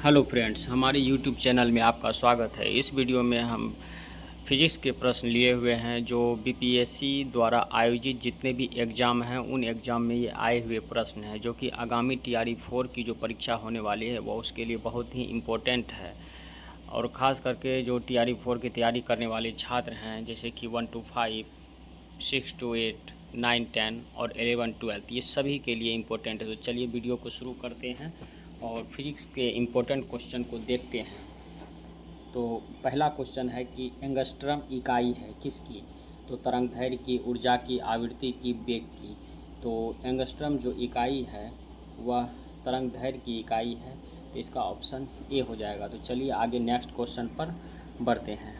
Hello friends, हमारे YouTube channel में आपका स्वागत है। इस वीडियो में हम फिजिक्स के प्रश्न लिए हुए हैं जो बीपीएससी द्वारा आयोजित जितने भी एग्ज़ाम हैं उन एग्ज़ाम में ये आए हुए प्रश्न हैं, जो कि आगामी टीआरई 4 की जो परीक्षा होने वाली है वो उसके लिए बहुत ही इम्पोर्टेंट है। और ख़ास करके जो टीआरई 4 की तैयारी करने वाले छात्र हैं, जैसे कि 1 to 5, 6 to 8, 9, 10 और 11, 12, ये सभी के लिए इम्पोर्टेंट है। तो चलिए वीडियो को शुरू करते हैं और फिजिक्स के इम्पोर्टेंट क्वेश्चन को देखते हैं। तो पहला क्वेश्चन है कि एंगस्ट्रम इकाई है किसकी? तो तरंगदैर्घ्य की, ऊर्जा की, आवृत्ति की, वेग की। तो एंगस्ट्रम जो इकाई है वह तरंगदैर्घ्य की इकाई है, तो इसका ऑप्शन ए हो जाएगा। तो चलिए आगे नेक्स्ट क्वेश्चन पर बढ़ते हैं।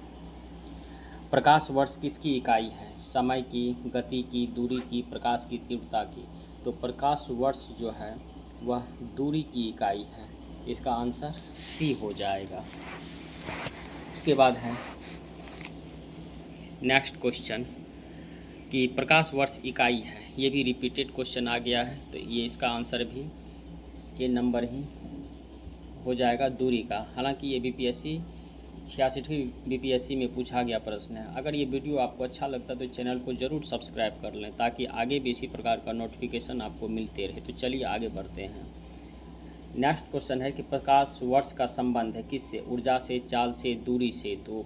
प्रकाश वर्ष किसकी इकाई है? समय की, गति की, दूरी की, प्रकाश की तीव्रता की। तो प्रकाश वर्ष जो है वह दूरी की इकाई है, इसका आंसर सी हो जाएगा। उसके बाद है नेक्स्ट क्वेश्चन कि प्रकाश वर्ष इकाई है, ये भी रिपीटेड क्वेश्चन आ गया है, तो ये इसका आंसर भी ये नंबर ही हो जाएगा दूरी का। हालांकि ये बीपीएससी 66वीं बीपीएससी में पूछा गया प्रश्न है। अगर ये वीडियो आपको अच्छा लगता है तो चैनल को ज़रूर सब्सक्राइब कर लें ताकि आगे भी इसी प्रकार का नोटिफिकेशन आपको मिलते रहे। तो चलिए आगे बढ़ते हैं। नेक्स्ट क्वेश्चन है कि प्रकाश वर्ष का संबंध है किससे? ऊर्जा से, चाल से, दूरी से। तो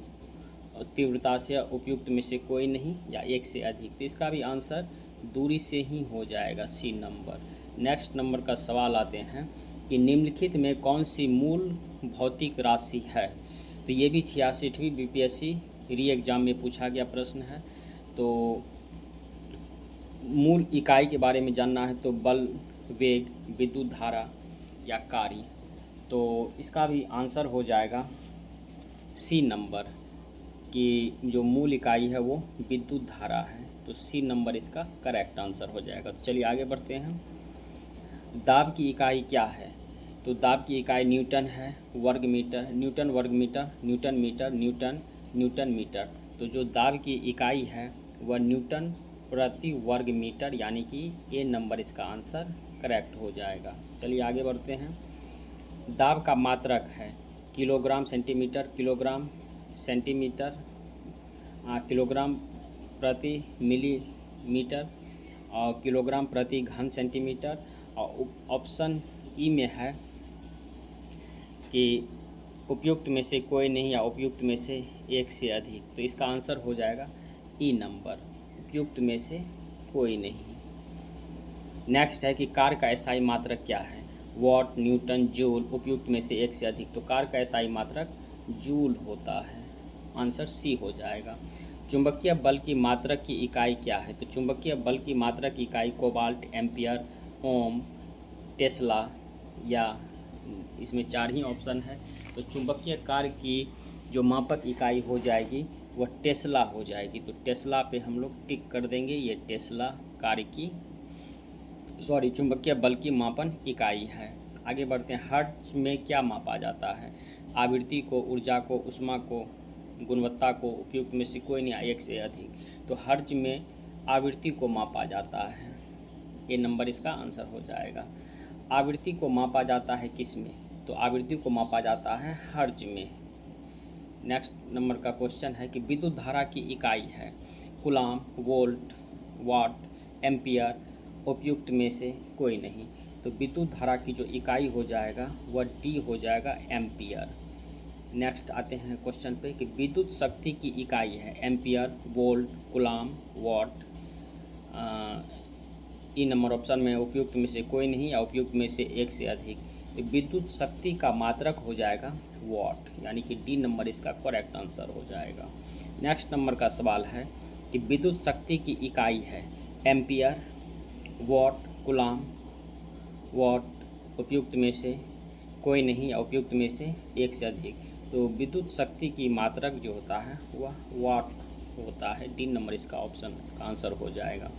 तीव्रता से, उपयुक्त में से कोई नहीं या एक से अधिक। तो इसका भी आंसर दूरी से ही हो जाएगा, सी नंबर। नेक्स्ट नंबर का सवाल आते हैं कि निम्नलिखित में कौन सी मूल भौतिक राशि है? तो ये भी 66वीं बीपीएससी री एग्ज़ाम में पूछा गया प्रश्न है। तो मूल इकाई के बारे में जानना है तो बल, वेग, विद्युत धारा या कार्य। तो इसका भी आंसर हो जाएगा सी नंबर कि जो मूल इकाई है वो विद्युत धारा है। तो सी नंबर इसका करेक्ट आंसर हो जाएगा। तो चलिए आगे बढ़ते हैं। दाब की इकाई क्या है? तो दाब की इकाई न्यूटन है, वर्ग मीटर, न्यूटन वर्ग metre, newton metre, newton metre. तो जो दाब की इकाई है वह न्यूटन प्रति वर्ग मीटर, यानी कि ए नंबर इसका आंसर करेक्ट हो जाएगा। चलिए आगे बढ़ते हैं। दाब का मात्रक है kilogram centimetre, kilogram centimetre, kilogram प्रति मिलीमीटर और किलोग्राम प्रति घन सेंटीमीटर। और ऑप्शन ई में है कि उपयुक्त में से कोई नहीं या उपयुक्त में से एक से अधिक। तो इसका आंसर हो जाएगा ई नंबर, उपयुक्त में से कोई नहीं। नेक्स्ट है कि कार का एसआई मात्रक क्या है? वॉट, न्यूटन, जूल, उपयुक्त में से एक से अधिक। तो कार का एसआई मात्रक जूल होता है, आंसर सी हो जाएगा। चुंबकीय बल की मात्रक की इकाई क्या है? तो चुंबकीय बल की मात्रक की इकाई कोबाल्ट, एम्पियर, ओम, टेस्ला या इसमें 4 ही ऑप्शन है। तो चुंबकीय कार्य की जो मापक इकाई हो जाएगी वह टेस्ला हो जाएगी। तो टेस्ला पे हम लोग टिक कर देंगे, ये टेस्ला कार्य की चुंबकीय बल की मापन इकाई है। आगे बढ़ते हैं। हर्ट्ज में क्या मापा जाता है? आवृत्ति को, ऊर्जा को, ऊष्मा को, गुणवत्ता को, उपयुक्त में से कोई नहीं, एक से अधिक। तो हर्ट्ज में आवृत्ति को मापा जाता है, ये नंबर इसका आंसर हो जाएगा। आवृत्ति को मापा जाता है किस में? तो आवृत्ति को मापा जाता है हर्ट्ज में। नेक्स्ट नंबर का क्वेश्चन है कि विद्युत धारा की इकाई है कूलाम, वोल्ट, वाट, एम्पियर, उपयुक्त में से कोई नहीं। तो विद्युत धारा की जो इकाई हो जाएगा वह डी हो जाएगा, एम्पियर। नेक्स्ट आते हैं क्वेश्चन पे कि विद्युत शक्ति की इकाई है एम्पियर, वोल्ट, कूलाम, वाट। ई नंबर ऑप्शन में उपयुक्त में से कोई नहीं या उपयुक्त में से एक से अधिक। विद्युत शक्ति का मात्रक हो जाएगा वाट, यानी कि डी नंबर इसका करेक्ट आंसर हो जाएगा। नेक्स्ट नंबर का सवाल है कि विद्युत शक्ति की इकाई है एम्पियर, वाट, कूलाम, वाट, उपयुक्त में से कोई नहीं या उपयुक्त में से एक से अधिक। तो विद्युत शक्ति की मात्रक जो होता है वह वाट होता है, डी नंबर इसका ऑप्शन का आंसर हो जाएगा।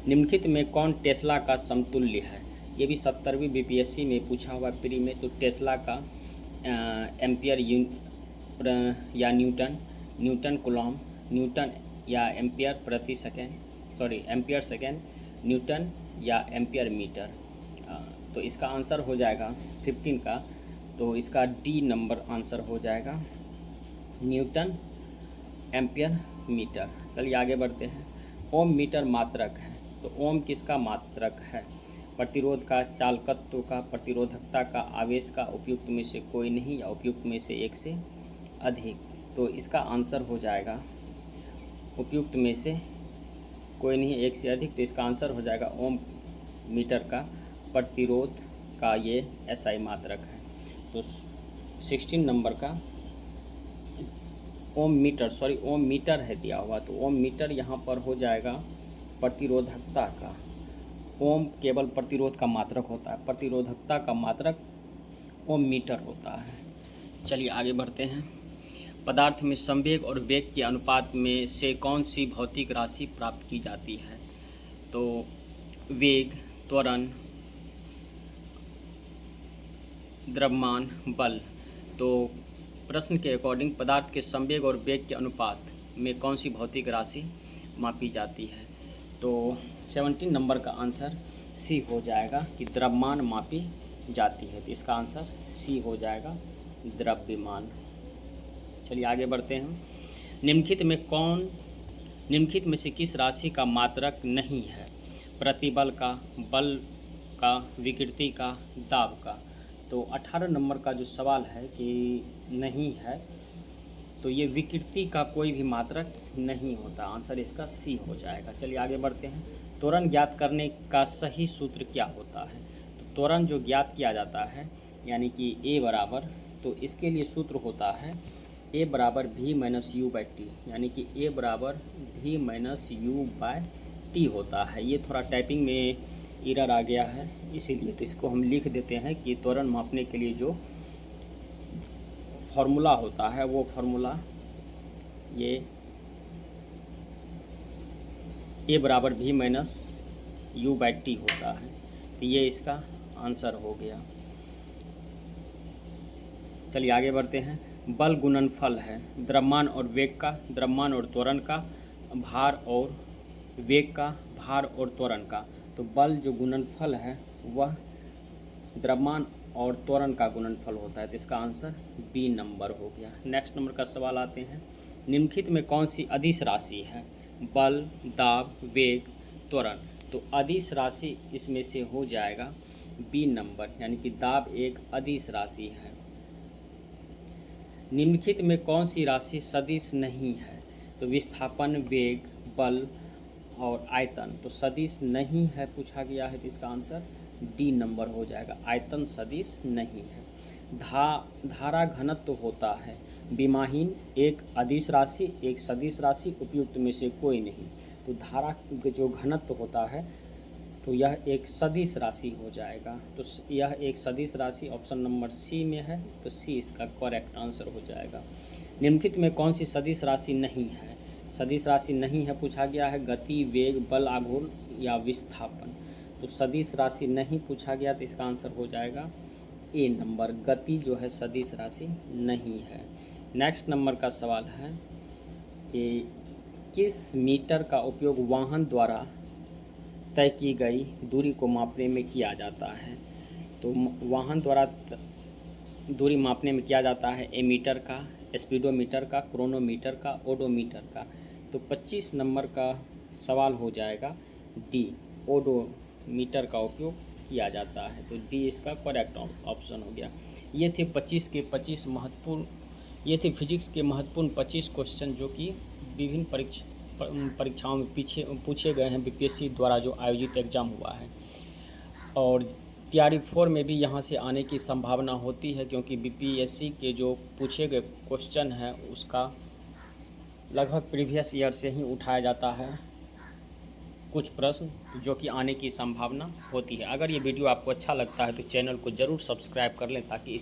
निम्नलिखित में कौन टेस्ला का समतुल्य है? ये भी 70वीं बीपीएससी में पूछा हुआ प्री में। तो टेस्ला का एम्पियर या न्यूटन कूलॉम, न्यूटन या एम्पियर प्रति सेकेंड, एम्पियर सेकेंड, न्यूटन या एम्पियर मीटर। तो इसका आंसर हो जाएगा 15 का तो इसका डी नंबर आंसर हो जाएगा, न्यूटन एम्पियर मीटर। चलिए आगे बढ़ते हैं। ओम मीटर मात्रक है, तो ओम किसका मात्रक है? प्रतिरोध का, चालकत्व का, प्रतिरोधकता का, आवेश का, उपयुक्त में से कोई नहीं या उपयुक्त में से एक से अधिक। तो इसका आंसर हो जाएगा उपयुक्त में से कोई नहीं एक से अधिक। तो इसका आंसर हो जाएगा ओम मीटर का प्रतिरोध का ये एसआई मात्रक है। तो 16 नंबर का ओम मीटर है दिया हुआ, तो ओम मीटर यहाँ पर हो जाएगा प्रतिरोधकता का। ओम केवल प्रतिरोध का मात्रक होता है, प्रतिरोधकता का मात्रक ओम मीटर होता है। चलिए आगे बढ़ते हैं। पदार्थ में संवेग और वेग के अनुपात में से कौन सी भौतिक राशि प्राप्त की जाती है? तो वेग, त्वरण, द्रव्यमान, बल। तो प्रश्न के अकॉर्डिंग पदार्थ के संवेग और वेग के अनुपात में कौन सी भौतिक राशि मापी जाती है? तो 17 नंबर का आंसर सी हो जाएगा कि द्रव्यमान मापी जाती है। तो इसका आंसर सी हो जाएगा, द्रव्यमान। चलिए आगे बढ़ते हैं। निम्नलिखित में से किस राशि का मात्रक नहीं है? प्रतिबल का, बल का, विकृति का, दाब का। तो 18 नंबर का जो सवाल है कि नहीं है, तो ये विकृति का कोई भी मात्रक नहीं होता। आंसर इसका सी हो जाएगा। चलिए आगे बढ़ते हैं। त्वरण ज्ञात करने का सही सूत्र क्या होता है? तो त्वरण जो ज्ञात किया जाता है यानी कि ए बराबर, तो इसके लिए सूत्र होता है ए बराबर भी माइनस यू बाई टी, यानी कि ए बराबर भी माइनस यू बाय टी होता है। ये थोड़ा टाइपिंग में एरर आ गया है, इसीलिए तो इसको हम लिख देते हैं कि त्वरण मापने के लिए जो फॉर्मूला होता है वो फॉर्मूला ये ए बराबर भी माइनस यू बाई टी होता है। तो ये इसका आंसर हो गया। चलिए आगे बढ़ते हैं। बल गुणनफल है द्रव्यमान और वेग का, द्रव्यमान और त्वरण का, भार और वेग का, भार और त्वरण का। तो बल जो गुणनफल है वह द्रव्यमान और त्वरण का गुणनफल होता है। तो इसका आंसर बी नंबर हो गया। नेक्स्ट नंबर का सवाल आते हैं। निम्नलिखित में कौन सी अदिश राशि है? बल, दाब, वेग, त्वरण। तो अदिश राशि इसमें से हो जाएगा बी नंबर, यानी कि दाब एक अदिश राशि है। निम्नलिखित में कौन सी राशि सदिश नहीं है? तो विस्थापन, वेग, बल और आयतन। तो सदिश नहीं है पूछा गया है, तो इसका आंसर डी नंबर हो जाएगा, आयतन सदिश नहीं है। धारा घनत्व होता है विमाहीन, एक अदिश राशि, एक सदिश राशि, उपयुक्त में से कोई नहीं। तो धारा जो घनत्व होता है तो यह एक सदिश राशि हो जाएगा। तो यह एक सदिश राशि ऑप्शन नंबर सी में है, तो सी इसका करेक्ट आंसर हो जाएगा। निम्नलिखित में कौन सी सदिश राशि नहीं है? सदिश राशि नहीं है पूछा गया है गति, वेग, बल, आघूर्ण या विस्थापन। तो सदिश राशि नहीं पूछा गया, तो इसका आंसर हो जाएगा ए नंबर, गति जो है सदिश राशि नहीं है। नेक्स्ट नंबर का सवाल है कि किस मीटर का उपयोग वाहन द्वारा तय की गई दूरी को मापने में किया जाता है? तो वाहन द्वारा दूरी मापने में किया जाता है एमीटर का, स्पीडोमीटर का, क्रोनोमीटर का, ओडोमीटर का। तो 25 नंबर का सवाल हो जाएगा डी, ओडोमीटर का उपयोग किया जाता है। तो डी इसका करेक्ट ऑप्शन हो गया। ये थे 25 के 25 महत्वपूर्ण, ये थे फिजिक्स के महत्वपूर्ण 25 क्वेश्चन जो कि विभिन्न परीक्षाओं में पीछे पूछे गए हैं, बीपीएससी द्वारा जो आयोजित एग्ज़ाम हुआ है। और तैयारी 4 में भी यहाँ से आने की संभावना होती है, क्योंकि बीपीएससी के जो पूछे गए क्वेश्चन हैं उसका लगभग प्रीवियस ईयर से ही उठाया जाता है कुछ प्रश्न, जो कि आने की संभावना होती है। अगर ये वीडियो आपको अच्छा लगता है तो चैनल को ज़रूर सब्सक्राइब कर लें, ताकि